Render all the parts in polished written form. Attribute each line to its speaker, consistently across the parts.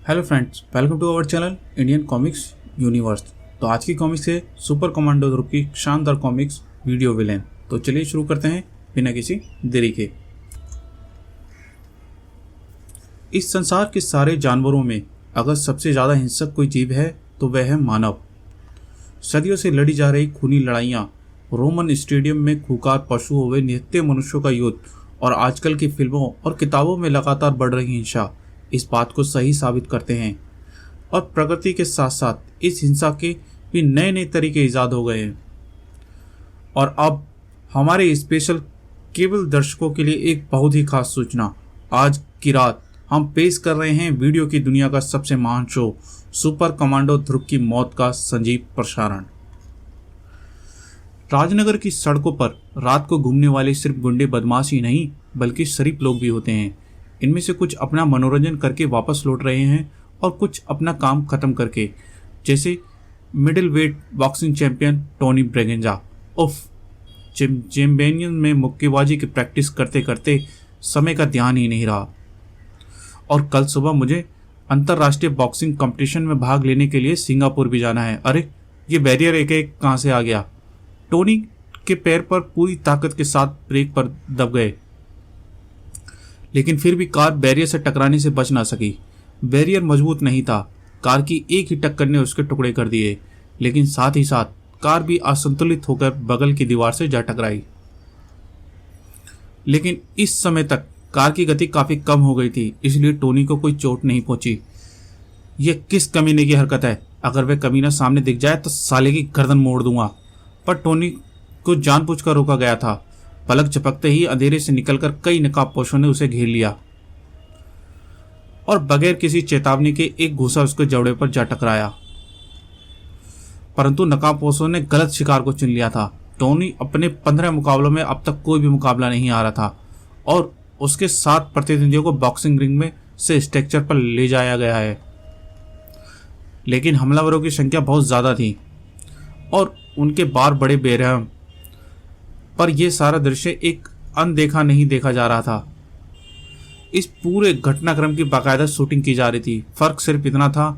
Speaker 1: Hello friends, welcome to our channel Indian comics universe. तो आज की कॉमिक्स है सुपर कमांडो ध्रुव की शानदार कॉमिक्स वीडियो विलेन। तो चलिए शुरू करते हैं बिना किसी देरी के। इस संसार के सारे जानवरों में अगर सबसे ज़्यादा हिंसक कोई जीव है तो वह है मानव। सदियों से लड़ी जा रही खूनी लड़ाइयाँ, रोमन स्टेडियम में खूंखार पशुओं व निहत्थे मनुष्यों का युद्ध और आजकल की फिल्मों और किताबों में लगातार बढ़ रही हिंसा इस बात को सही साबित करते हैं। और प्रगति के साथ साथ इस हिंसा के भी नए नए तरीके ईजाद हो गए हैं। और अब हमारे स्पेशल केबल दर्शकों के लिए एक बहुत ही खास सूचना। आज की रात हम पेश कर रहे हैं वीडियो की दुनिया का सबसे महान शो सुपर कमांडो ध्रुव की मौत का सजीव प्रसारण। राजनगर की सड़कों पर रात को घूमने वाले सिर्फ गुंडे बदमाश ही नहीं बल्कि शरीफ लोग भी होते हैं। इनमें से कुछ अपना मनोरंजन करके वापस लौट रहे हैं और कुछ अपना काम खत्म करके, जैसे middle weight boxing champion Tony Braganza उफ चैंपियन में मुक्केबाजी की प्रैक्टिस करते करते समय का ध्यान ही नहीं रहा। और कल सुबह मुझे अंतर्राष्ट्रीय बॉक्सिंग कंपटीशन में भाग लेने के लिए सिंगापुर भी जाना है। अरे ये बैरियर एक एक कहाँ से आ गया। टोनी के पैर पर पूरी ताकत के साथ ब्रेक पर दब गए, लेकिन फिर भी कार बैरियर से टकराने से बच ना सकी। बैरियर मजबूत नहीं था। कार की एक ही टक्कर ने उसके टुकड़े कर दिए, लेकिन साथ ही साथ कार भी असंतुलित होकर बगल की दीवार से जा टकराई। लेकिन इस समय तक कार की गति काफी कम हो गई थी, इसलिए टोनी को कोई चोट नहीं पहुंची। यह किस कमीने की हरकत है। अगर वह कमीना सामने दिख जाए तो साले की गर्दन मोड़ दूंगा। पर टोनी को जानबूझकर रोका गया था। पलक झपकते ही अंधेरे से निकलकर कई नकाबपोशों ने उसे घेर लिया और बगैर किसी चेतावनी के एक घूंसा उसके जबड़े पर जा टकराया। परंतु नकाबपोशों ने गलत शिकार को चुन लिया था। टोनी अपने 15 मुकाबलों में अब तक कोई भी मुकाबला नहीं हारा था और उसके 7 प्रतिद्वंदियों को बॉक्सिंग रिंग में से स्ट्रक्चर पर ले जाया गया है। लेकिन हमलावरों की संख्या बहुत ज्यादा थी और उनके बार बड़े बेरहम। पर यह सारा दृश्य एक अनदेखा नहीं देखा जा रहा था। इस पूरे घटनाक्रम की बाकायदा शूटिंग की जा रही थी। फर्क सिर्फ इतना था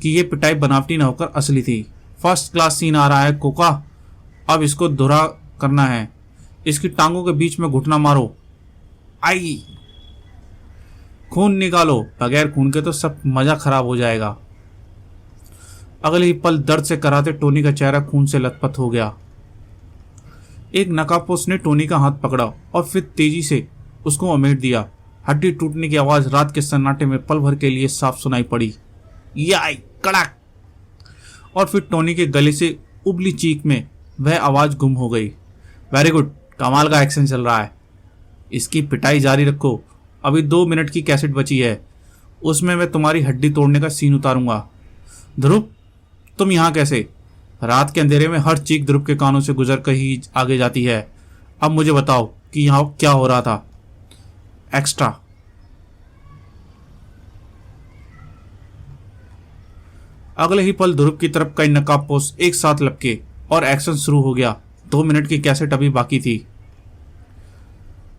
Speaker 1: कि यह पिटाई बनावटी न होकर असली थी। फर्स्ट क्लास सीन आ रहा है कोका, अब इसको दोहरा करना है। इसकी टांगों के बीच में घुटना मारो, आई खून निकालो। बगैर खून के तो सब मजा खराब हो जाएगा। अगले ही पल दर्द से कराते टोनी का चेहरा खून से लथपथ हो गया। एक नकाबपोश ने टोनी का हाथ पकड़ा और फिर तेजी से उसको अमेट दिया। हड्डी टूटने की आवाज रात के सन्नाटे में पल भर के लिए साफ सुनाई पड़ी। याई कड़क। और फिर टोनी के गले से उबली चीख में वह आवाज गुम हो गई। वेरी गुड, कमाल का एक्शन चल रहा है। इसकी पिटाई जारी रखो। अभी 2 मिनट की कैसेट बची है, उसमें मैं तुम्हारी हड्डी तोड़ने का सीन उतारूंगा। ध्रुव, तुम यहाँ कैसे? रात के अंधेरे में हर चीख ध्रुव के कानों से गुजर कर ही आगे जाती है। अब मुझे बताओ कि यहाँ क्या हो रहा था। एक्स्ट्रा। अगले ही पल ध्रुव की तरफ कई नकाबपोश एक साथ लपके और एक्शन शुरू हो गया। 2 मिनट की कैसेट अभी बाकी थी,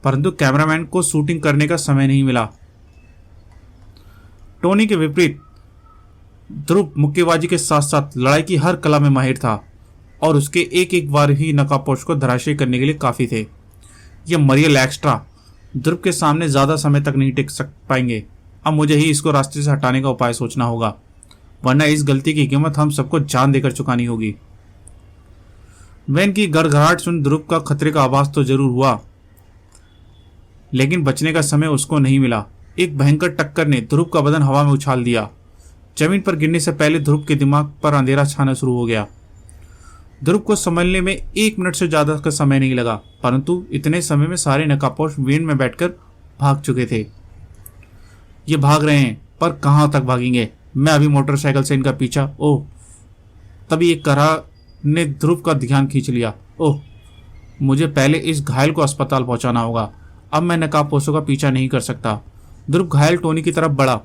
Speaker 1: परंतु कैमरामैन को शूटिंग करने का समय नहीं मिला। टोनी के विपरीत ध्रुव मुक्केबाजी के साथ साथ लड़ाई की हर कला में माहिर था और उसके एक एक बार ही नकाबपोश को धराशायी करने के लिए काफी थे। ये मरियल एक्स्ट्रा ध्रुव के सामने ज्यादा समय तक नहीं टिक पाएंगे। अब मुझे ही इसको रास्ते से हटाने का उपाय सोचना होगा, वरना इस गलती की कीमत हम सबको जान देकर चुकानी होगी। वैन की गड़गड़ाहट सुन ध्रुव का खतरे का आभास तो जरूर हुआ, लेकिन बचने का समय उसको नहीं मिला। एक भयंकर टक्कर ने ध्रुव का बदन हवा में उछाल दिया। जमीन पर गिरने से पहले ध्रुव के दिमाग पर अंधेरा छाना शुरू हो गया। ध्रुव को संभलने में 1 मिनट से ज्यादा का समय नहीं लगा, परंतु इतने समय में सारे नकाबपोश वेन में बैठकर भाग चुके थे। ये भाग रहे हैं, पर कहां तक भागेंगे? मैं अभी मोटरसाइकिल से इनका पीछा। ओह, तभी एक करा ने ध्रुव का ध्यान खींच लिया। ओह, मुझे पहले इस घायल को अस्पताल पहुंचाना होगा। अब मैं नकाबपोशों का पीछा नहीं कर सकता। ध्रुव घायल टोनी की तरफ बढ़ा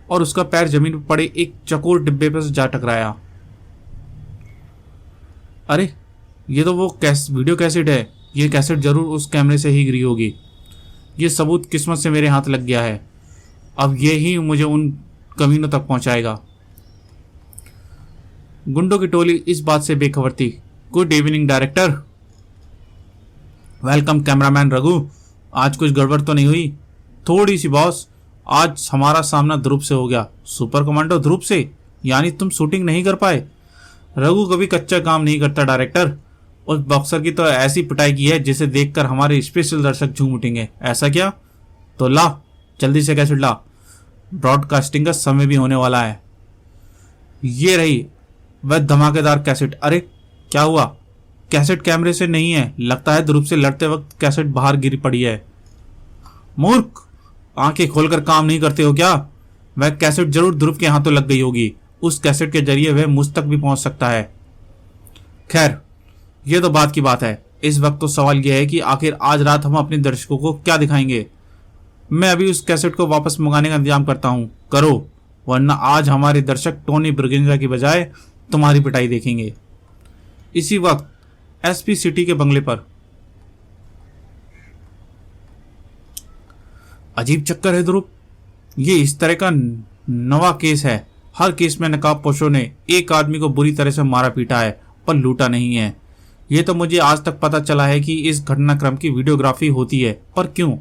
Speaker 1: और उसका पैर जमीन पर पड़े एक चकोर डिब्बे पर जा टकराया। अरे ये तो वो वीडियो कैसेट है। ये कैसेट जरूर उस कैमरे से ही गिरी होगी। ये सबूत किस्मत से मेरे हाथ लग गया है। अब ये ही मुझे उन कमीनों तक पहुंचाएगा। गुंडों की टोली इस बात से बेखबर थी। Good evening director. Welcome cameraman Raghu. आज कुछ गड़बड़ तो नहीं हुई? थोड़ी सी बॉस, आज हमारा सामना ध्रुव से हो गया। सुपर कमांडो ध्रुव से? यानी तुम शूटिंग नहीं कर पाए? रघु कभी कच्चा काम नहीं करता डायरेक्टर। उस बॉक्सर की तो ऐसी पिटाई की है जिसे देखकर हमारे स्पेशल दर्शक झूम उठेंगे। ऐसा क्या? तो ला, जल्दी से कैसेट ला, ब्रॉडकास्टिंग का समय भी होने वाला है। ये रही वह धमाकेदार कैसेट। अरे क्या हुआ? कैसेट कैमरे से नहीं है, लगता है ध्रुव से लड़ते वक्त कैसेट बाहर गिरी पड़ी है। मूर्ख, आंखें खोलकर काम नहीं करते हो क्या? वह कैसेट जरूर ध्रुव के हाथों लग गई होगी। उस कैसेट के जरिए वह मुझ तक भी पहुंच सकता है। खैर, यह तो बात की बात है। इस वक्त तो सवाल यह है कि आखिर आज रात हम अपने दर्शकों को क्या दिखाएंगे। मैं अभी उस कैसेट को वापस मंगाने का इंतजाम करता हूं। करो, वरना आज हमारे दर्शक टोनी ब्रिगेंजा की बजाय तुम्हारी पिटाई देखेंगे। इसी वक्त एसपी सिटी के बंगले पर। अजीब चक्कर है ध्रुव, ये इस तरह का नवा केस है। हर केस में नकाबपोशों ने एक आदमी को बुरी तरह से मारा पीटा है पर लूटा नहीं है। ये तो मुझे आज तक पता चला है कि इस घटनाक्रम की वीडियोग्राफी होती है, पर क्यों?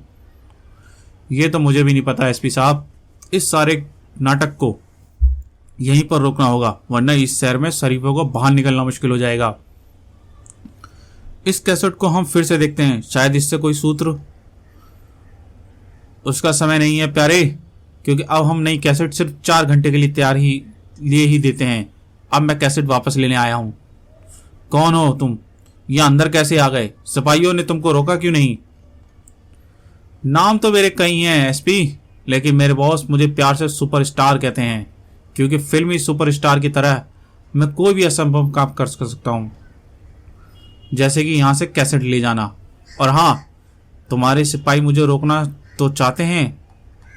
Speaker 1: ये तो मुझे भी नहीं पता एसपी साहब। इस सारे नाटक को यहीं पर रोकना होगा, वरना इस शहर में शरीफों को बाहर निकलना मुश्किल हो जाएगा। इस कैसेट को हम फिर से देखते हैं, शायद इससे कोई सूत्र। उसका समय नहीं है प्यारे, क्योंकि अब हम नई कैसेट सिर्फ 4 घंटे के लिए ही देते हैं। अब मैं कैसेट वापस लेने आया हूं। कौन हो तुम? यहां अंदर कैसे आ गए? सिपाहियों ने तुमको रोका क्यों नहीं? नाम तो मेरे कई हैं एसपी, लेकिन मेरे बॉस मुझे प्यार से सुपरस्टार कहते हैं, क्योंकि फिल्मी सुपरस्टार की तरह मैं कोई भी असंभव काम कर सकता हूं, जैसे कि यहां से कैसेट ले जाना। और हाँ, तुम्हारे सिपाही मुझे रोकना तो चाहते हैं,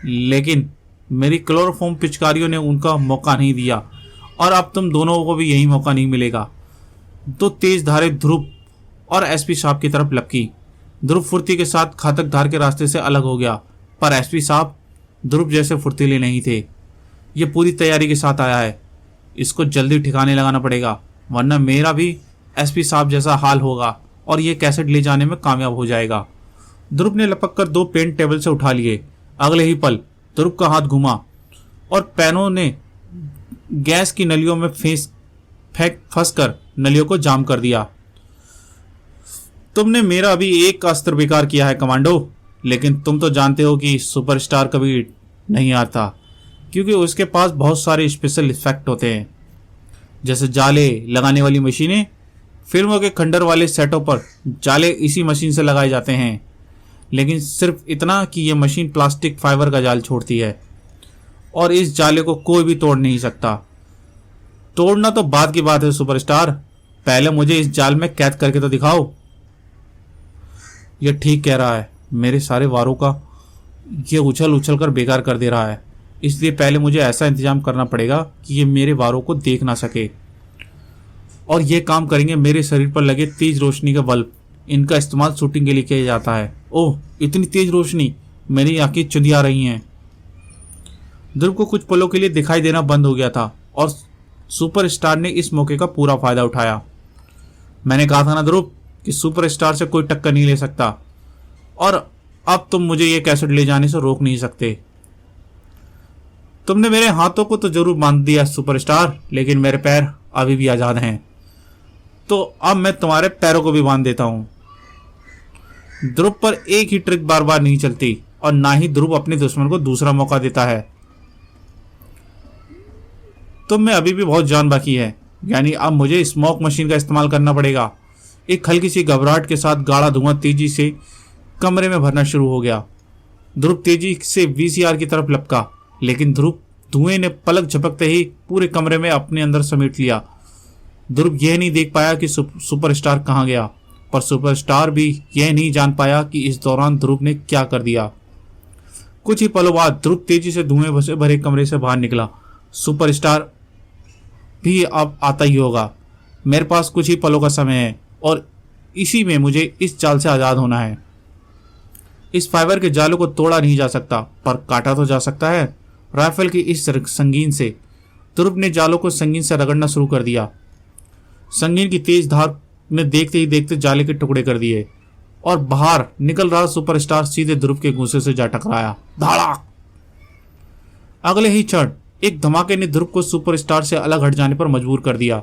Speaker 1: लेकिन मेरी क्लोरोफॉर्म पिचकारियों ने उनका मौका नहीं दिया, और अब तुम दोनों को भी यही मौका नहीं मिलेगा। तो तेज धारे ध्रुव और एसपी साहब की तरफ लपकी। ध्रुव फुर्ती के साथ घातक धार के रास्ते से अलग हो गया, पर एसपी साहब ध्रुव जैसे फुर्तीले नहीं थे। ये पूरी तैयारी के साथ आया है, इसको जल्दी ठिकाने लगाना पड़ेगा, वरना मेरा भी एसपी साहब जैसा हाल होगा और ये कैसेट ले जाने में कामयाब हो जाएगा। ध्रुव ने लपक कर 2 पेन टेबल से उठा लिए। अगले ही पल ध्रुव का हाथ घुमा और पेनों ने गैस की नलियों में फंसकर नलियों को जाम कर दिया। तुमने मेरा अभी एक अस्त्र बेकार किया है कमांडो, लेकिन तुम तो जानते हो कि सुपरस्टार कभी नहीं आता, क्योंकि उसके पास बहुत सारे स्पेशल इफेक्ट होते हैं, जैसे जाले लगाने वाली मशीनें। फिल्मों के खंडर वाले सेटों पर जाले इसी मशीन से लगाए जाते हैं, लेकिन सिर्फ इतना कि यह मशीन प्लास्टिक फाइबर का जाल छोड़ती है और इस जाले को कोई भी तोड़ नहीं सकता। तोड़ना तो बाद की बात है सुपरस्टार, पहले मुझे इस जाल में कैद करके तो दिखाओ। यह ठीक कह रहा है, मेरे सारे वारों का ये उछल उछल कर बेकार कर दे रहा है, इसलिए पहले मुझे ऐसा इंतजाम करना पड़ेगा कि ये मेरे वारों को देख ना सके। और ये काम करेंगे मेरे शरीर पर लगे तेज रोशनी के बल्ब। इनका इस्तेमाल शूटिंग के लिए किया जाता है। ओह, इतनी तेज रोशनी, मेरी आंखें चुंधिया रही हैं। ध्रुव को कुछ पलों के लिए दिखाई देना बंद हो गया था और सुपरस्टार ने इस मौके का पूरा फायदा उठाया। मैंने कहा था ना ध्रुव कि सुपरस्टार से कोई टक्कर नहीं ले सकता, और अब तुम मुझे ये कैसेट ले जाने से रोक नहीं सकते। तुमने मेरे हाथों को तो जरूर बांध दिया सुपरस्टार, लेकिन मेरे पैर अभी भी आजाद हैं, तो अब मैं तुम्हारे पैरों को भी बांध देता हूं। ध्रुव पर एक ही ट्रिक बार बार नहीं चलती, और ना ही ध्रुव अपने दुश्मन को दूसरा मौका देता है। तुम में अभी भी बहुत जान बाकी है, यानी अब मुझे स्मोक मशीन का इस्तेमाल करना पड़ेगा। एक हल्की सी घबराहट के साथ गाढ़ा धुआं तेजी से कमरे में भरना शुरू हो गया। ध्रुव तेजी से वीसीआर की तरफ लपका, लेकिन धुएं ने पलक झपकते ही पूरे कमरे में अपने अंदर समेट लिया। ध्रुव यह नहीं देख पाया कि सुपरस्टार कहाँ गया, पर सुपरस्टार भी यह नहीं जान पाया कि इस दौरान ध्रुव ने क्या कर दिया। कुछ ही पलों बाद ध्रुव तेजी से धुएं से भरे कमरे से बाहर निकला। सुपरस्टार भी अब आता ही होगा। मेरे पास कुछ ही पलों का समय है और इसी में मुझे इस चाल से आज़ाद होना है। इस फाइबर के जालों को तोड़ा नहीं जा सकता, पर काटा तो जा सकता है। राइफल की इस संगीन से ध्रुव ने जालों को संगीन से रगड़ना शुरू कर दिया। संगीन की तेज धार ने देखते ही देखते जाले के टुकड़े कर दिए और बाहर निकल रहा सुपरस्टार सीधे ध्रुव के घूंसे से जा टकराया। धड़ाक! अगले ही क्षण एक धमाके ने ध्रुव को सुपरस्टार से अलग हट जाने पर मजबूर कर दिया।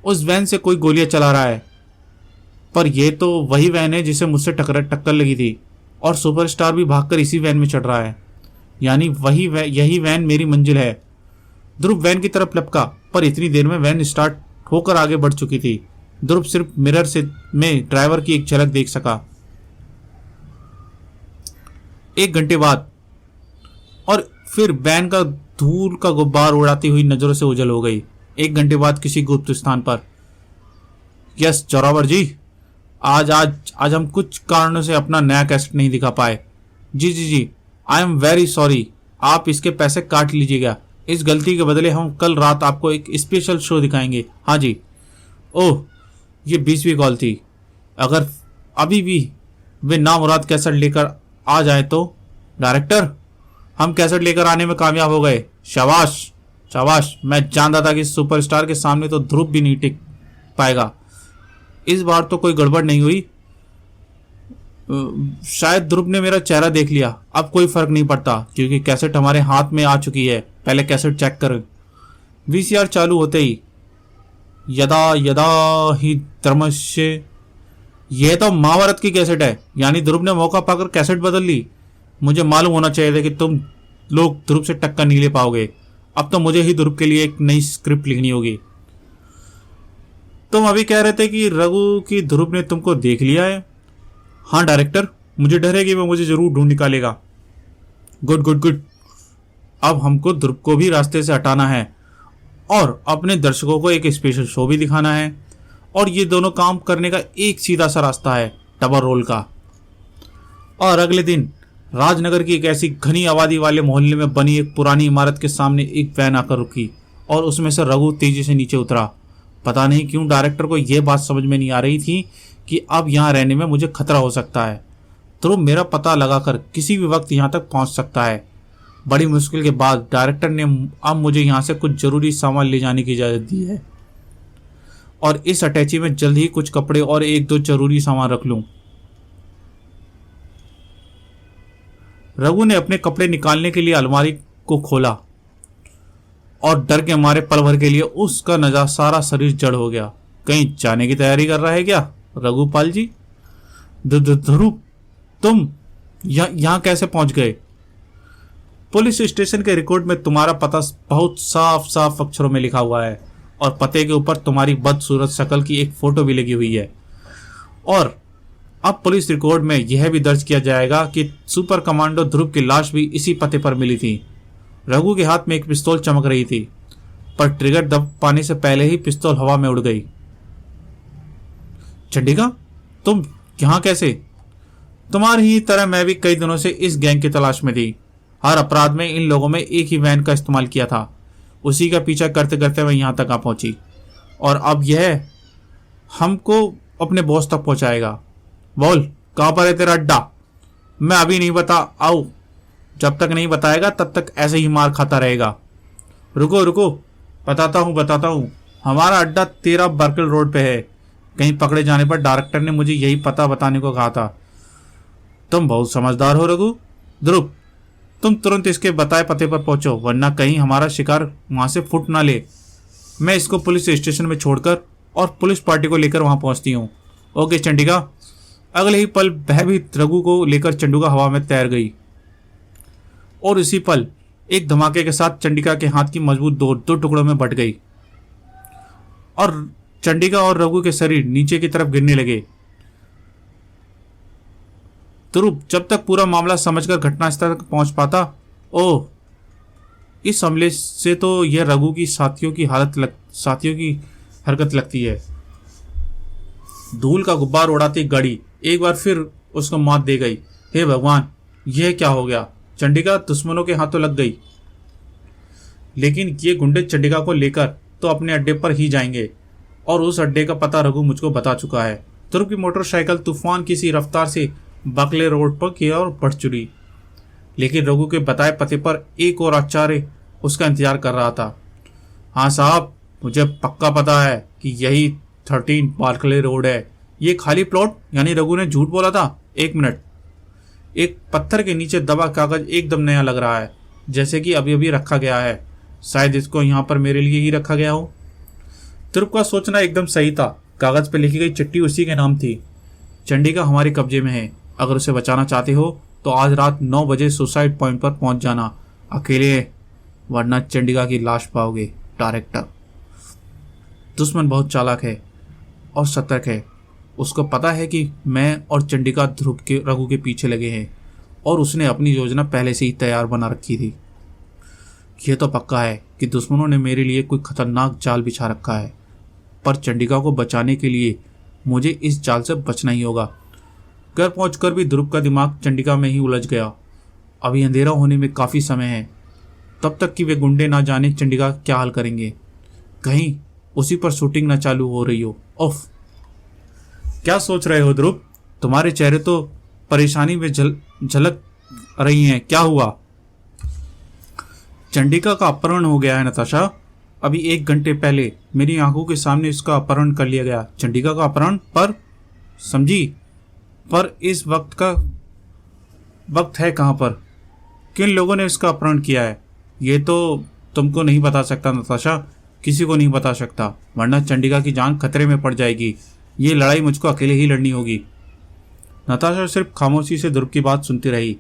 Speaker 1: उस वैन से कोई गोलियां चला रहा है, पर यह तो वही वैन है जिसे मुझसे टक्कर लगी थी, और सुपरस्टार भी भागकर इसी वैन में चढ़ रहा है। यानी यही वैन मेरी मंजिल है। ध्रुव वैन की तरफ लपका, पर इतनी देर में वैन स्टार्ट होकर आगे बढ़ चुकी थी। ध्रुव सिर्फ मिरर से में ड्राइवर की एक झलक देख सका। 1 घंटे बाद और फिर वैन का धूल का गुब्बार उड़ाती हुई नजरों से ओझल हो गई। 1 घंटे बाद किसी गुप्त स्थान पर। यस जोरावर जी, आज हम कुछ कारणों से अपना नया कैसेट नहीं दिखा पाए। जी, आई एम वेरी सॉरी। आप इसके पैसे काट लीजिएगा। इस गलती के बदले हम कल रात आपको एक स्पेशल शो दिखाएंगे। हाँ जी। ओह, ये 20वीं कॉल थी। अगर अभी भी वे नामुराद कैसेट लेकर आ जाए तो। डायरेक्टर, हम कैसेट लेकर आने में कामयाब हो गए। शाबाश। मैं जानता था कि सुपरस्टार के सामने तो ध्रुव भी नहीं टिक पाएगा। इस बार तो कोई गड़बड़ नहीं हुई। शायद ध्रुव ने मेरा चेहरा देख लिया। अब कोई फर्क नहीं पड़ता क्योंकि कैसेट हमारे हाथ में आ चुकी है। पहले कैसेट चेक कर। वीसीआर चालू होते ही यदा यदा ही धर्मस्य। यह तो महाभारत की कैसेट है। यानी ध्रुव ने मौका पाकर कैसेट बदल ली। मुझे मालूम होना चाहिए था कि तुम लोग ध्रुव से टक्कर नहीं ले पाओगे। अब तो मुझे ही ध्रुव के लिए एक नई स्क्रिप्ट लिखनी होगी। तुम अभी कह रहे थे कि रघु की ध्रुव ने तुमको देख लिया है। हाँ डायरेक्टर, मुझे डर है कि वह मुझे जरूर ढूंढ निकालेगा। गुड। अब हमको ध्रुव को भी रास्ते से हटाना है और अपने दर्शकों को एक स्पेशल शो भी दिखाना है, और ये दोनों काम करने का एक सीधा सा रास्ता है, डबल रोल का। और अगले दिन राजनगर की एक ऐसी घनी आबादी वाले मोहल्ले में बनी एक पुरानी इमारत के सामने एक वैन आकर रुकी और उसमें से रघु तेजी से नीचे उतरा। पता नहीं क्यों डायरेक्टर को यह बात समझ में नहीं आ रही थी कि अब यहाँ रहने में मुझे खतरा हो सकता है। ध्रुव मेरा पता लगाकर किसी भी वक्त यहाँ तक पहुँच सकता है। बड़ी मुश्किल के बाद डायरेक्टर ने अब मुझे यहाँ से कुछ जरूरी सामान ले जाने की इजाज़त दी है, और इस अटैची में जल्द ही कुछ कपड़े और 1-2 जरूरी सामान रख लूँ। रघु ने अपने कपड़े निकालने के लिए अलमारी को खोला और डर के मारे पल भर के लिए उसका नजा सारा शरीर जड़ हो गया। कहीं जाने की तैयारी कर रहा है क्या रघुपाल जी? ध्रुव, तुम यहाँ कैसे पहुंच गए? पुलिस स्टेशन के रिकॉर्ड में तुम्हारा पता बहुत साफ अक्षरों में लिखा हुआ है, और पते के ऊपर तुम्हारी बदसूरत शक्ल की एक फोटो भी लगी हुई है। और अब पुलिस रिकॉर्ड में यह भी दर्ज किया जाएगा कि सुपर कमांडो ध्रुव की लाश भी इसी पते पर मिली थी। रघु के हाथ में एक पिस्तौल चमक रही थी, पर ट्रिगर दब पाने से पहले ही पिस्तौल हवा में उड़ गई। चंडिका, तुम यहां कैसे? तुम्हारी ही तरह मैं भी कई दिनों से इस गैंग की तलाश में थी। हर अपराध में इन लोगों में एक ही वैन का इस्तेमाल किया था। उसी का पीछा करते करते मैं यहां तक आ पहुंची, और अब यह हमको अपने बॉस तक पहुंचाएगा। बोल, कहां पर है तेरा अड्डा? मैं अभी नहीं बता आओ। जब तक नहीं बताएगा तब तक ऐसे ही मार खाता रहेगा। रुको, बताता हूँ। हमारा अड्डा 13 बर्कल रोड पे है। कहीं पकड़े जाने पर डायरेक्टर ने मुझे यही पता बताने को कहा था। तुम बहुत समझदार हो रघु। ध्रुव, तुम तुरंत इसके बताए पते पर पहुंचो, वरना कहीं हमारा शिकार वहां से फुट ना ले। मैं इसको पुलिस स्टेशन में छोड़कर और पुलिस पार्टी को लेकर वहां पहुंचती हूँ। ओके चंडिका। अगले ही पल भयभीत रघु को लेकर चंडिका हवा में तैर गई, और इसी पल एक धमाके के साथ चंडिका के हाथ की मजबूत डोर 2 टुकड़ों में बट गई, और चंडिका और रघु के शरीर नीचे की तरफ गिरने लगे। ध्रुव जब तक पूरा मामला समझकर घटनास्थल तक पहुंच पाता। ओह, इस हमले से तो यह रघु की साथियों की हरकत लगती है। धूल का गुब्बार उड़ाती गाड़ी एक बार फिर उसको मात दे गई। हे भगवान, यह क्या हो गया? चंडिका दुश्मनों के हाथों लग गई। लेकिन ये गुंडे चंडिका को लेकर तो अपने अड्डे पर ही जाएंगे, और उस अड्डे का पता रघु मुझको बता चुका है। ध्रुव की मोटरसाइकिल तूफान की सी रफ्तार से बकले रोड पर की ओर बढ़ चुकी, लेकिन रघु के बताए पते पर एक और आचार्य उसका इंतजार कर रहा था। हाँ साहब, मुझे पक्का पता है कि यही 13 बार्कले रोड है। ये खाली प्लॉट? यानी रघु ने झूठ बोला था? एक मिनट, एक पत्थर के नीचे दबा कागज एकदम नया लग रहा है, जैसे कि अभी अभी रखा गया है। शायद इसको यहाँ पर मेरे लिए ही रखा गया हो। ध्रुव का सोचना एकदम सही था। कागज पर लिखी गई चिट्ठी उसी के नाम थी। चंडिका हमारे कब्जे में है। अगर उसे बचाना चाहते हो तो आज रात 9 बजे सुसाइड पॉइंट पर पहुंच जाना, अकेले, वरना चंडिका की लाश पाओगे। डायरेक्टर। दुश्मन बहुत चालाक है और सतर्क है। उसको पता है कि मैं और चंडिका रघु के पीछे लगे हैं और उसने अपनी योजना पहले से ही तैयार बना रखी थी। यह तो पक्का है कि दुश्मनों ने मेरे लिए कोई खतरनाक जाल बिछा रखा है, पर चंडिका को बचाने के लिए मुझे इस जाल से बचना ही होगा। घर पहुंचकर भी ध्रुव का दिमाग चंडिका में ही उलझ गया। अभी अंधेरा होने में काफ़ी समय है, तब तक कि वे गुंडे ना जाने चंडिका क्या हाल करेंगे। कहीं उसी पर शूटिंग ना चालू हो रही हो। ओफ, क्या सोच रहे हो ध्रुव? तुम्हारे चेहरे तो परेशानी में झलक रही हैं। क्या हुआ? चंडिका का अपहरण हो गया है नताशा। अभी 1 घंटे पहले मेरी आंखों के सामने इसका अपहरण कर लिया गया। चंडिका का अपहरण? पर समझी, पर इस वक्त है कहाँ पर? किन लोगों ने इसका अपहरण किया है? ये तो तुमको नहीं बता सकता नताशा, किसी को नहीं बता सकता, वरना चंडिका की जान खतरे में पड़ जाएगी। ये लड़ाई मुझको अकेले ही लड़नी होगी। नताशा सिर्फ खामोशी से ध्रुव की बात सुनती रही,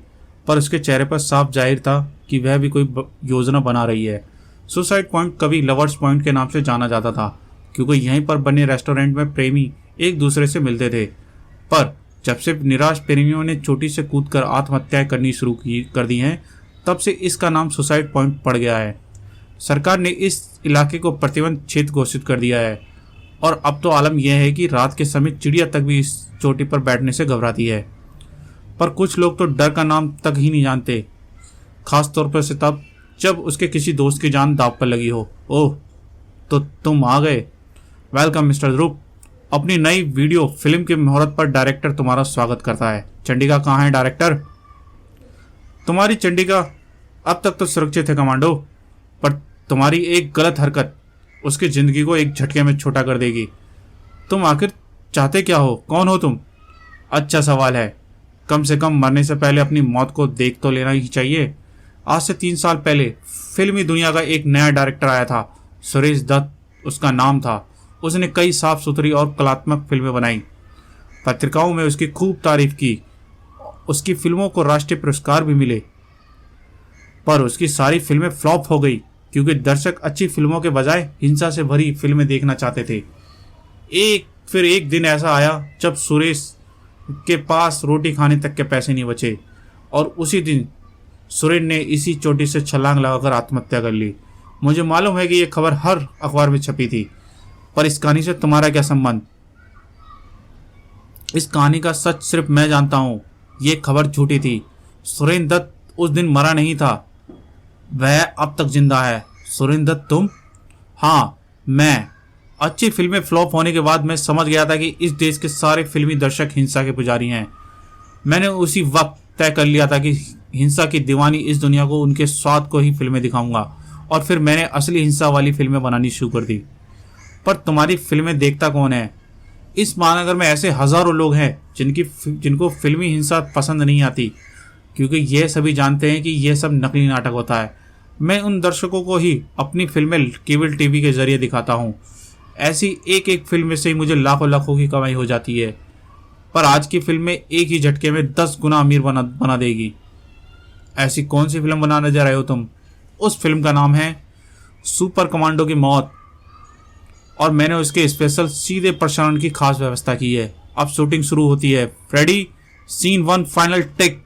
Speaker 1: पर उसके चेहरे पर साफ जाहिर था कि वह भी कोई योजना बना रही है। सुसाइड पॉइंट कभी लवर्स पॉइंट के नाम से जाना जाता था, क्योंकि यहीं पर बने रेस्टोरेंट में प्रेमी एक दूसरे से मिलते थे। पर जब से निराश प्रेमियों ने चोटी से कूदकर आत्महत्याएं करनी शुरू कर दी हैं, तब से इसका नाम सुसाइड पॉइंट पड़ गया है। सरकार ने इस इलाके को प्रतिबंध क्षेत्र घोषित कर दिया है और अब तो आलम यह है कि रात के समय चिड़िया तक भी इस चोटी पर बैठने से घबराती है। पर कुछ लोग तो डर का नाम तक ही नहीं जानते, खास तौर पर से तब जब उसके किसी दोस्त की जान दांव पर लगी हो। ओह, तो तुम आ गए। वेलकम मिस्टर ध्रुव। अपनी नई वीडियो फिल्म की मुहूर्त पर डायरेक्टर तुम्हारा स्वागत करता है। चंडिका कहाँ है डायरेक्टर? तुम्हारी चंडिका अब तक तो सुरक्षित है कमांडो, पर तुम्हारी एक गलत हरकत उसकी जिंदगी को एक झटके में छोटा कर देगी। तुम आखिर चाहते क्या हो? कौन हो तुम? अच्छा सवाल है। कम से कम मरने से पहले अपनी मौत को देख तो लेना ही चाहिए। आज से 3 साल पहले फिल्मी दुनिया का एक नया डायरेक्टर आया था। सुरेश दत्त उसका नाम था। उसने कई साफ सुथरी और कलात्मक फिल्में बनाई, पत्रिकाओं में उसकी खूब तारीफ की। उसकी फिल्मों को राष्ट्रीय पुरस्कार भी मिले, पर उसकी सारी फिल्में फ्लॉप हो गई क्योंकि दर्शक अच्छी फिल्मों के बजाय हिंसा से भरी फिल्में देखना चाहते थे। फिर एक दिन ऐसा आया जब सुरेश के पास रोटी खाने तक के पैसे नहीं बचे और उसी दिन सुरेश ने इसी चोटी से छलांग लगाकर आत्महत्या कर ली। मुझे मालूम है कि यह खबर हर अखबार में छपी थी, पर इस कहानी से तुम्हारा क्या संबंध? इस कहानी का सच सिर्फ मैं जानता हूँ। ये खबर झूठी थी। सुरेंद्र दत्त उस दिन मरा नहीं था, वह अब तक जिंदा है। सुरेंद्र दत्त तुम? हाँ, मैं। अच्छी फिल्में फ्लॉप होने के बाद मैं समझ गया था कि इस देश के सारे फिल्मी दर्शक हिंसा के पुजारी हैं। मैंने उसी वक्त तय कर लिया था कि हिंसा की दीवानी इस दुनिया को उनके स्वाद को ही फिल्में दिखाऊंगा, और फिर मैंने असली हिंसा वाली फिल्में बनानी शुरू कर दी। पर तुम्हारी फिल्में देखता कौन है? इस महानगर में ऐसे हजारों लोग हैं जिनको फिल्मी हिंसा पसंद नहीं आती, क्योंकि ये सभी जानते हैं कि यह सब नकली नाटक होता है। मैं उन दर्शकों को ही अपनी फिल्में केबल टीवी के जरिए दिखाता हूँ। ऐसी एक एक फिल्म से ही मुझे लाखों लाखों की कमाई हो जाती है, पर आज की फिल्में एक ही झटके में 10 गुना अमीर बना देगी। ऐसी कौन सी फिल्म बनाने जा रहे हो तुम? उस फिल्म का नाम है सुपर कमांडो की मौत, और मैंने उसके स्पेशल सीधे प्रसारण की खास व्यवस्था की है। अब शूटिंग शुरू होती है। Ready, scene 1 final take.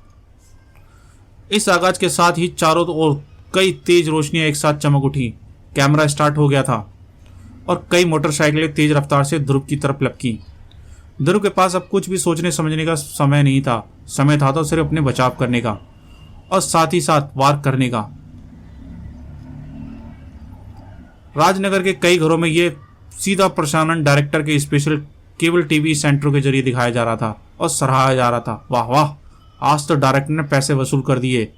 Speaker 1: इस आगाज के साथ ही चारों ओर कई तेज रोशनियां एक साथ चमक उठी। कैमरा स्टार्ट हो गया था और कई मोटरसाइकिलें तेज रफ्तार से ध्रुव की तरफ लपकी। ध्रुव के पास अब कुछ भी सोचने समझने का समय नहीं था। समय था तो सिर्फ अपने बचाव करने का और साथ ही साथ वार करने का। राजनगर के कई घरों में यह सीधा प्रसारण डायरेक्टर के स्पेशल केबल टीवी सेंटरों के जरिए दिखाया जा रहा था। और सराहा जा रहा था। वाह वाह, आज तो डायरेक्टर ने पैसे वसूल कर दिए।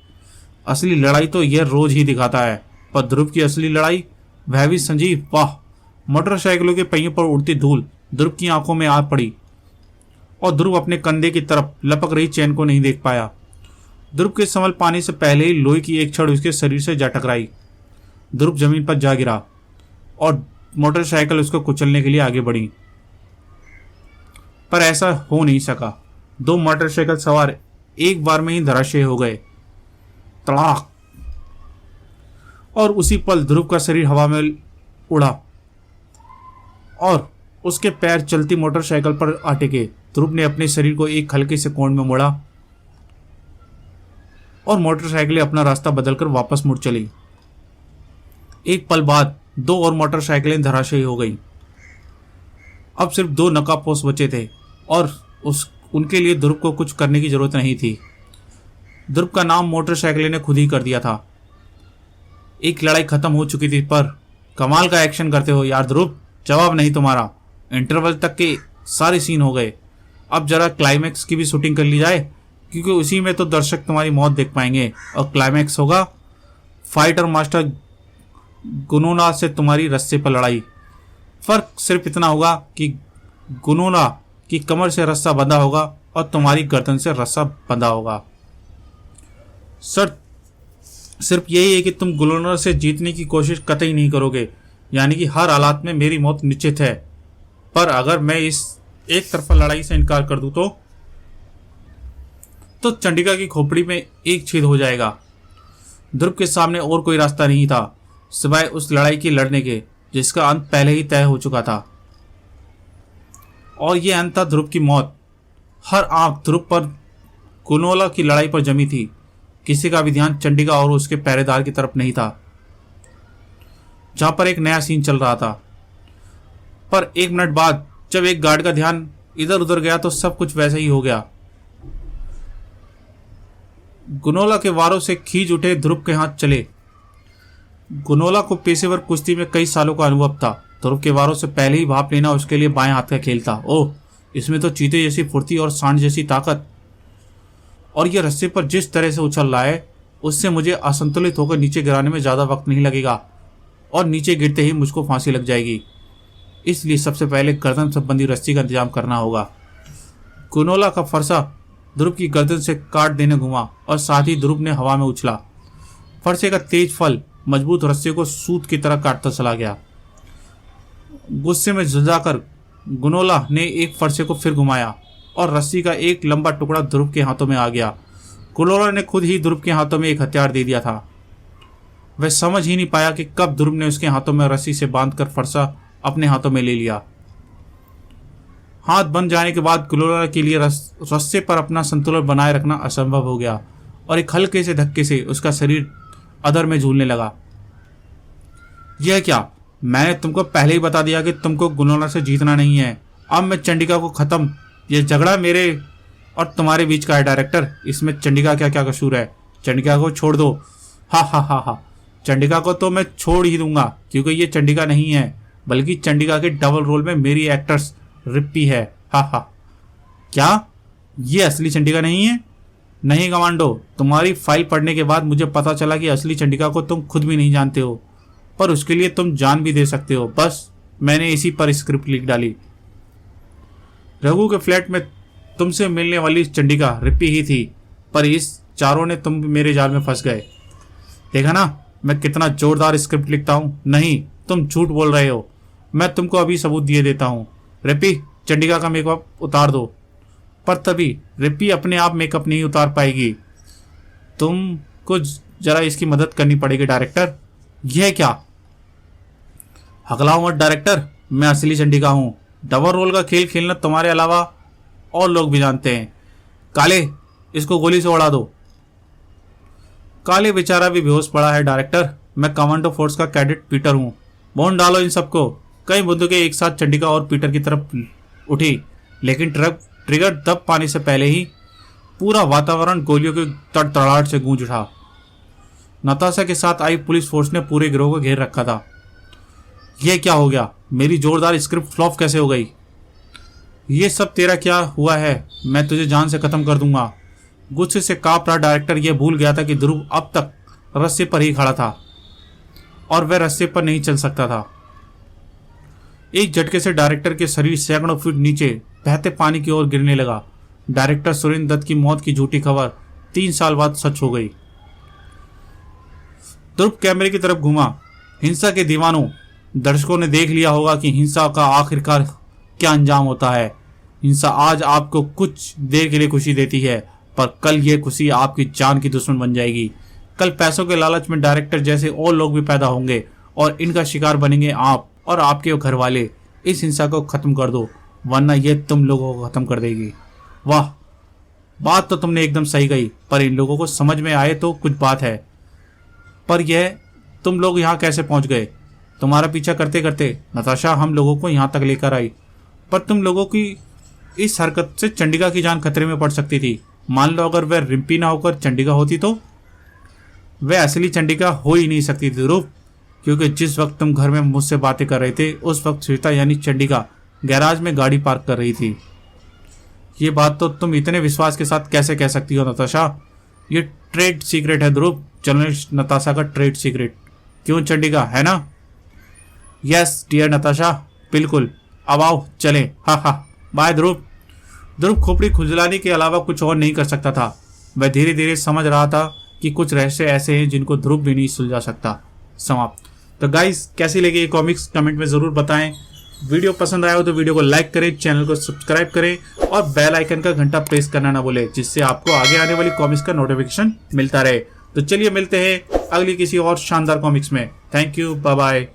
Speaker 1: असली लड़ाई तो यह रोज ही दिखाता है, पर ध्रुव की असली लड़ाई, वह भी संजीव। वाह। मोटरसाइकिलों के पहियों पर उड़ती धूल ध्रुव की आंखों में आ पड़ी और ध्रुव अपने कंधे की तरफ लपक रही चैन को नहीं देख पाया। ध्रुव के संभल पाने से पहले ही लोहे की एक छड़ उसके शरीर से जा टकराई। ध्रुव जमीन पर जा गिरा और मोटरसाइकिल उसको कुचलने के लिए आगे बढ़ी, पर ऐसा हो नहीं सका। दो मोटरसाइकिल सवार एक बार में ही धराशयी हो गए। तड़ाक, और उसी पल ध्रुव का शरीर हवा में उड़ा और उसके पैर चलती मोटरसाइकिल पर आ टिके। ध्रुव ने अपने शरीर को एक हल्के से कोण में मोड़ा और मोटरसाइकिलें अपना रास्ता बदलकर वापस मुड़ चली। एक पल बाद दो और मोटरसाइकिलें धराशायी हो गईं। अब सिर्फ दो नकाबपोश बचे थे और उनके लिए ध्रुव को कुछ करने की जरूरत नहीं थी। ध्रुव का नाम मोटरसाइकिल ने खुद ही कर दिया था। एक लड़ाई खत्म हो चुकी थी, पर कमाल का एक्शन करते हो यार ध्रुव, जवाब नहीं तुम्हारा। इंटरवल तक के सारे सीन हो गए, अब जरा क्लाइमैक्स की भी शूटिंग कर ली जाए, क्योंकि उसी में तो दर्शक तुम्हारी मौत देख पाएंगे। और क्लाइमैक्स होगा फाइटर मास्टर गुनोना से तुम्हारी रस्से पर लड़ाई। फर्क सिर्फ इतना होगा कि गुनोना की कमर से रस्सा बंधा होगा और तुम्हारी गर्दन से रस्सा बंधा होगा। सर, सिर्फ यही है कि तुम गुनोना से जीतने की कोशिश कतई नहीं करोगे, यानी कि हर हालात में मेरी मौत निश्चित है। पर अगर मैं इस एक तरफा लड़ाई से इनकार कर दूं तो चंडिका की खोपड़ी में एक छेद हो जाएगा। ध्रुव के सामने और कोई रास्ता नहीं था सिवाय उस लड़ाई की लड़ने के, जिसका अंत पहले ही तय हो चुका था। और यह अंत था ध्रुव की मौत। हर आंख ध्रुव पर गुनोला की लड़ाई पर जमी थी। किसी का भी ध्यान चंडिका और उसके पहरेदार की तरफ नहीं था, जहां पर एक नया सीन चल रहा था। पर एक मिनट बाद जब एक गार्ड का ध्यान इधर उधर गया तो सब कुछ वैसा ही हो गया। गुनोला के वारों से खींच उठे ध्रुव के हाथ चले। गुनोला को पेशेवर कुश्ती में कई सालों का अनुभव था। ध्रुव के वारों से पहले ही भाप लेना उसके लिए बाएं हाथ का खेल था। ओह, इसमें तो चीते जैसी फुर्ती और सांड जैसी ताकत, और यह रस्से पर जिस तरह से उछल रहा है उससे मुझे असंतुलित होकर नीचे गिराने में ज्यादा वक्त नहीं लगेगा और नीचे गिरते ही मुझको फांसी लग जाएगी। इसलिए सबसे पहले गर्दन संबंधी रस्सी का इंतजाम करना होगा। गुनोला का फरसा ध्रुव की गर्दन से काट देने घुमा और साथ ही ध्रुव ने हवा में उछला। फरसे का तेज फल मजबूत रस्से को सूत की तरह काटता चला गया। गुस्से में झुंझाकर गुनोला ने एक फरसे को फिर घुमाया और रस्सी का एक लंबा टुकड़ा ध्रुव के हाथों में आ गया। गुनोला ने खुद ही ध्रुव के हाथों में एक हथियार दे दिया था। वह समझ ही नहीं पाया कि कब ध्रुव ने उसके हाथों में रस्सी से बांधकर फरसा अपने हाथों में ले लिया। हाथ बंद जाने के बाद गुनोला के लिए रस्से पर अपना संतुलन बनाए रखना असंभव हो गया और एक हल्के से धक्के से उसका शरीर अधर में झूलने लगा। यह क्या, मैंने तुमको पहले ही बता दिया कि तुमको गुनोला से जीतना नहीं है। अब मैं चंडिका को खत्म, यह झगड़ा मेरे और तुम्हारे बीच का है डायरेक्टर। इसमें चंडिका क्या क्या कसूर है? चंडिका को छोड़ दो। हा हा हा हा, चंडिका को तो मैं छोड़ ही दूंगा, क्योंकि ये चंडिका नहीं है, बल्कि चंडिका के डबल रोल में मेरी एक्ट्रेस रिप्पी है। हा हा, क्या ये असली चंडिका नहीं है? नहीं कमांडो, तुम्हारी फाइल पढ़ने के बाद मुझे पता चला कि असली चंडिका को तुम खुद भी नहीं जानते हो, पर उसके लिए तुम जान भी दे सकते हो। बस मैंने इसी पर स्क्रिप्ट लिख डाली। रघु के फ्लैट में तुमसे मिलने वाली चंडिका रिप्पी ही थी, पर इस चारों ने तुम मेरे जाल में फंस गए। देखा ना मैं कितना जोरदार स्क्रिप्ट लिखता हूं। नहीं, तुम झूठ बोल रहे हो। मैं तुमको अभी सबूत दिए देता हूं। रिप्पी, चंडिका का मेकअप उतार दो। पर तभी रिप्पी अपने आप मेकअप नहीं उतार पाएगी। तुमको जरा इसकी मदद करनी पड़ेगी डायरेक्टर। यह क्या? हकलाओ मत डायरेक्टर, मैं असली चंडिका हूं। डबल रोल का खेल खेलना तुम्हारे अलावा और लोग भी जानते हैं। काले, इसको गोली से उड़ा दो। काले बेचारा भी बेहोश पड़ा है डायरेक्टर। मैं कमांडो फोर्स का कैडेट पीटर हूं। बोन डालो इन सबको। कई बंदूकें एक साथ चंडिका और पीटर की तरफ उठी, लेकिन ट्रिगर दब पाने से पहले ही पूरा वातावरण गोलियों के तड़तड़ाहट से गूंज उठा। नताशा के साथ आई पुलिस फोर्स ने पूरे गिरोह को घेर रखा था। यह क्या हो गया? मेरी जोरदार स्क्रिप्ट फ्लॉप कैसे हो गई? ये सब तेरा क्या हुआ है, मैं तुझे जान से खत्म कर दूंगा। गुस्से से कांप रहा डायरेक्टर ये भूल गया था कि ध्रुव अब तक रस्से पर ही खड़ा था और वह रस्से पर नहीं चल सकता था। एक झटके से डायरेक्टर के शरीर सैकड़ों फीट नीचे बहते पानी की ओर गिरने लगा। डायरेक्टर सुरेंद्र दत्त की मौत की झूठी खबर 3 साल बाद सच हो गई। ध्रुव कैमरे की तरफ घूमा। हिंसा के दीवानों, दर्शकों ने देख लिया होगा कि हिंसा का आखिरकार क्या अंजाम होता है। हिंसा आज आपको कुछ देर के लिए खुशी देती है, पर कल ये खुशी आपकी जान की दुश्मन बन जाएगी। कल पैसों के लालच में डायरेक्टर जैसे और लोग भी पैदा होंगे और इनका शिकार बनेंगे आप और आपके घर वाले। इस हिंसा को खत्म कर दो, वरना यह तुम लोगों को खत्म कर देगी। वाह, बात तो तुमने एकदम सही कही, पर इन लोगों को समझ में आए तो कुछ बात है। पर यह तुम लोग यहाँ कैसे पहुंच गए? तुम्हारा पीछा करते करते नताशा हम लोगों को यहाँ तक लेकर आई, पर तुम लोगों की इस हरकत से चंडिका की जान खतरे में पड़ सकती थी। मान लो अगर वह रिम्पी ना होकर चंडिका होती तो? वह असली चंडिका हो ही नहीं सकती थी ध्रुव, क्योंकि जिस वक्त तुम घर में मुझसे बातें कर रहे थे उस वक्त श्वेता यानी चंडिका गैराज में गाड़ी पार्क कर रही थी। ये बात तो तुम इतने विश्वास के साथ कैसे कह सकती हो नताशा? ये ट्रेड सीक्रेट है ध्रुव, जर्नलिस्ट नताशा का ट्रेड सीक्रेट। क्यों चंडिका, है ना? यस डियर नताशा, बिल्कुल। अब आओ चले। हा हा, बाय ध्रुव। ध्रुव खोपड़ी खुजलाने के अलावा कुछ और नहीं कर सकता था। वह धीरे धीरे समझ रहा था कि कुछ रहस्य ऐसे हैं जिनको ध्रुव भी नहीं सुलझा सकता। समाप्त। तो गाइस, कैसी लगी ये कॉमिक्स कमेंट में जरूर बताएं। वीडियो पसंद आया हो तो वीडियो को लाइक करें, चैनल को सब्सक्राइब करें और बेल आइकन का घंटा प्रेस करना ना भूलें, जिससे आपको आगे आने वाली कॉमिक्स का नोटिफिकेशन मिलता रहे। तो चलिए मिलते हैं अगली किसी और शानदार कॉमिक्स में। Thank you, bye bye.